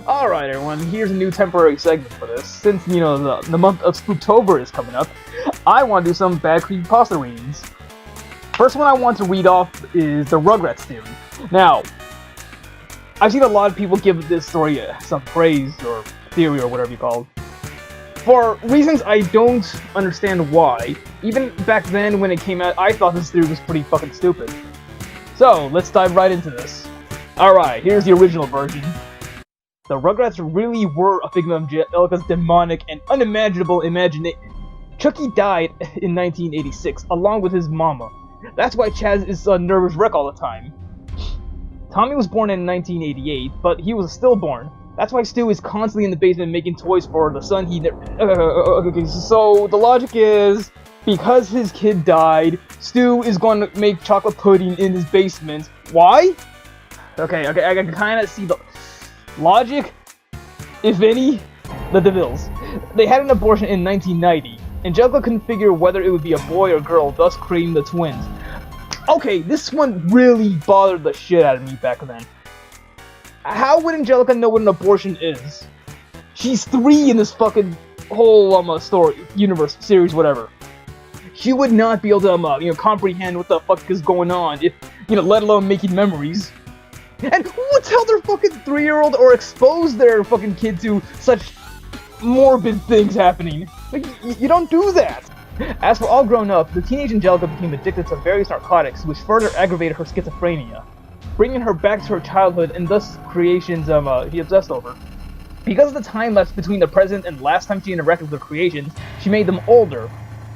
Alright everyone, here's a new temporary segment for this. Since, the month of Spooptober is coming up, I want to do some bad creepypasta readings. First one I want to read off is the Rugrats Theory. Now, I've seen a lot of people give this story some praise, or theory, or whatever you call it. For reasons I don't understand why. Even back then when it came out, I thought this theory was pretty fucking stupid. So, let's dive right into this. Alright, here's the original version. The Rugrats really were a figment of Angelica's demonic and unimaginable imagination. Chucky died in 1986, along with his mama. That's why Chaz is a nervous wreck all the time. Tommy was born in 1988, but he was a stillborn. That's why Stu is constantly in the basement making toys for the son he never... Okay, so the logic is, because his kid died, Stu is going to make chocolate pudding in his basement. Why? Okay, I can kind of see the... logic, if any. The DeVilles. They had an abortion in 1990. Angelica couldn't figure whether it would be a boy or girl, thus creating the twins. Okay, this one really bothered the shit out of me back then. How would Angelica know what an abortion is? She's 3 in this fucking whole story, universe, series, whatever. She would not be able to comprehend what the fuck is going on, if let alone making memories. And who would tell their fucking 3-year-old or expose their fucking kid to such morbid things happening? Like, you don't do that! As for all grown up, the teenage Angelica became addicted to various narcotics, which further aggravated her schizophrenia, bringing her back to her childhood and thus creations he obsessed over. Because of the time lapse between the present and last time she interacted with her creations, she made them older.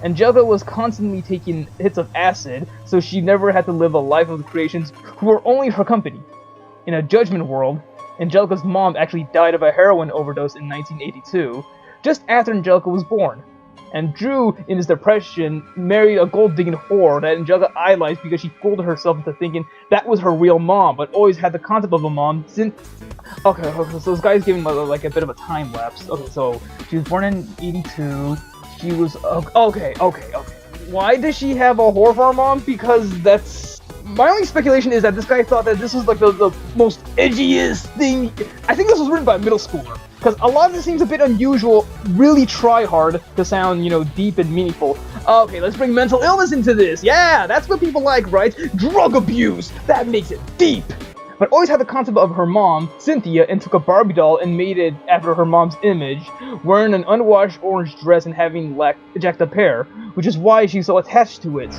Angelica was constantly taking hits of acid, so she never had to live a life of the creations who were only her company. In a judgment world, Angelica's mom actually died of a heroin overdose in 1982, just after Angelica was born. And Drew, in his depression, married a gold-digging whore that Angelica idolized because she fooled herself into thinking that was her real mom, but always had the concept of a mom since... Okay, so this guy's giving like a bit of a time lapse. Okay, so she was born in 82, she was... Okay. Why does she have a whore for her mom? Because that's... My only speculation is that this guy thought that this was like the most edgiest thing. I think this was written by a middle schooler. Because a lot of this seems a bit unusual, really try hard to sound, deep and meaningful. Okay, let's bring mental illness into this. Yeah, that's what people like, right? Drug abuse! That makes it deep! But always had the concept of her mom, Cynthia, and took a Barbie doll and made it after her mom's image, wearing an unwashed orange dress and having jacked up hair, which is why she's so attached to it.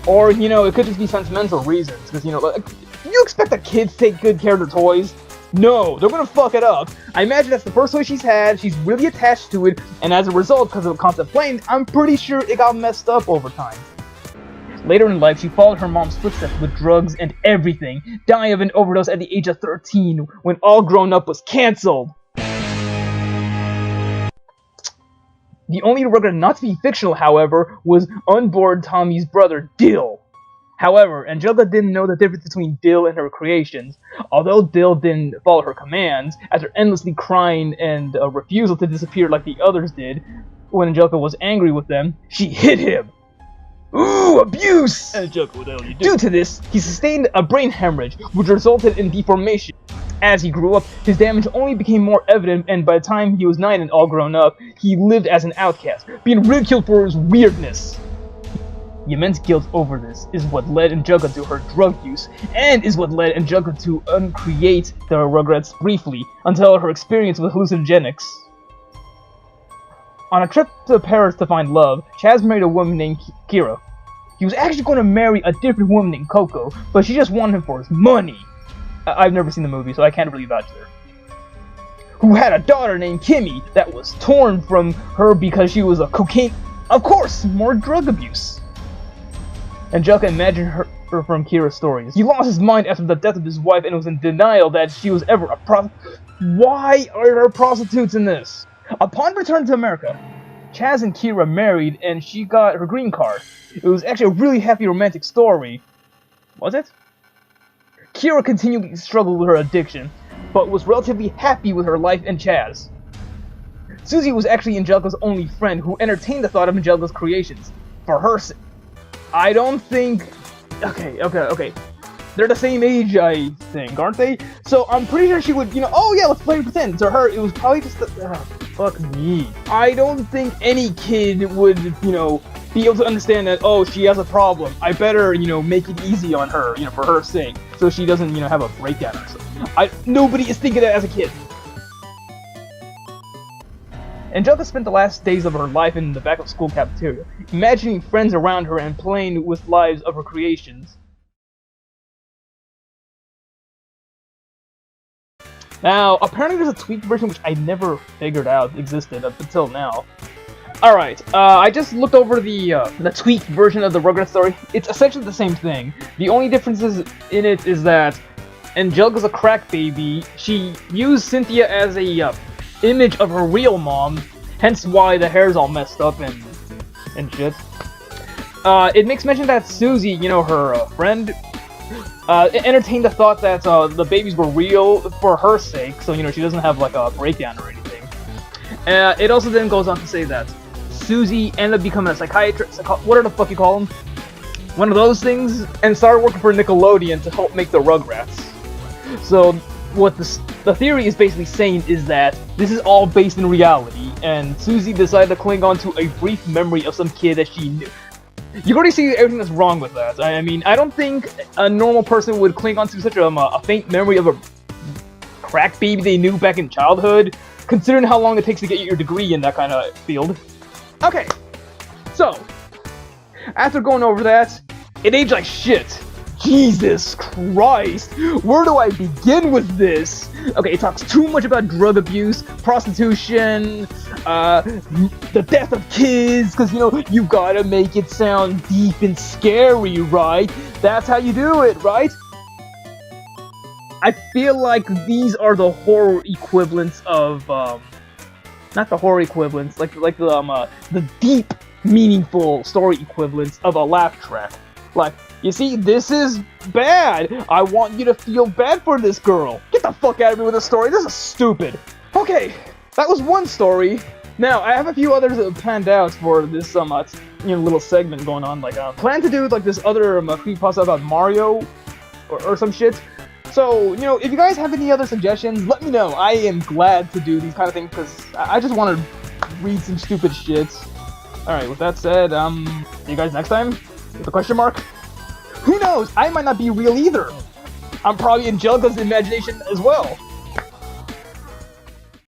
Or, it could just be sentimental reasons, because, you expect a kid to take good care of their toys? No, they're gonna fuck it up. I imagine that's the first toy she's had, she's really attached to it, and as a result, because of the constant playing, I'm pretty sure it got messed up over time. Later in life, she followed her mom's footsteps with drugs and everything, dying of an overdose at the age of 13, when All Grown Up was cancelled. The only Rugrat not to be fictional, however, was unborn Tommy's brother, Dill. However, Angelica didn't know the difference between Dill and her creations. Although Dill didn't follow her commands, after endlessly crying and a refusal to disappear like the others did, when Angelica was angry with them, she hit him! Ooh, abuse! Angelica, what the hell you do? Due to this, he sustained a brain hemorrhage, which resulted in deformation. As he grew up, his damage only became more evident, and by the time he was 9 and all grown up, he lived as an outcast, being ridiculed for his weirdness. The immense guilt over this is what led Angelica to her drug use, and is what led Angelica to uncreate the Rugrats briefly, until her experience with hallucinogenics. On a trip to Paris to find love, Chaz married a woman named Kira. He was actually going to marry a different woman named Coco, but she just wanted him for his money. I've never seen the movie, so I can't really vouch for her. Who had a daughter named Kimmy that was torn from her because she was a cocaine... Of course, more drug abuse. Angelica imagined her from Kira's stories. He lost his mind after the death of his wife and was in denial that she was ever a prostitute. Why are there prostitutes in this? Upon return to America, Chaz and Kira married and she got her green card. It was actually a really happy romantic story. Was it? Kira continued to struggle with her addiction, but was relatively happy with her life and Chaz. Susie was actually Angelica's only friend who entertained the thought of Angelica's creations. For her sake. I don't think... Okay. They're the same age, I think, aren't they? So I'm pretty sure she would, oh yeah, let's play pretend. To her, it was probably just fuck me. I don't think any kid would, be able to understand that, oh, she has a problem. I better, make it easy on her, for her sake, so she doesn't, have a breakdown or something. Nobody is thinking that as a kid. Angelica spent the last days of her life in the back of school cafeteria, imagining friends around her and playing with lives of her creations. Now, apparently there's a tweaked version which I never figured out existed up until now. Alright, I just looked over the tweaked version of the Rugrats Theory. It's essentially the same thing. The only differences in it is that Angelica's a crack baby. She used Cynthia as a image of her real mom, hence why the hair's all messed up and shit. It makes mention that Susie, her friend, entertained the thought that the babies were real for her sake, so she doesn't have like a breakdown or anything. It also then goes on to say that Susie ended up becoming a psychiatrist, whatever the fuck you call them, one of those things, and started working for Nickelodeon to help make the Rugrats. So what the theory is basically saying is that this is all based in reality, and Susie decided to cling on to a brief memory of some kid that she knew. You can already see everything that's wrong with that. I mean, I don't think a normal person would cling on to such a faint memory of a crack baby they knew back in childhood, considering how long it takes to get your degree in that kind of field. Okay, so, after going over that, it aged like shit. Jesus Christ, where do I begin with this? Okay, it talks too much about drug abuse, prostitution, the death of kids, because, you gotta make it sound deep and scary, right? That's how you do it, right? I feel like these are the horror equivalents of, not the horror equivalents, like the deep, meaningful story equivalents of a laugh track. Like, you see, this is bad. I want you to feel bad for this girl. Get the fuck out of me with this story. This is stupid. Okay, that was one story. Now, I have a few others that have planned out for this, little segment going on. Like, plan to do, like, this other, creepypasta about Mario or some shit. So, if you guys have any other suggestions, let me know. I am glad to do these kind of things, because I just want to read some stupid shit. Alright, with that said, see you guys next time? With a question mark? Who knows? I might not be real either. I'm probably Angelica's imagination as well.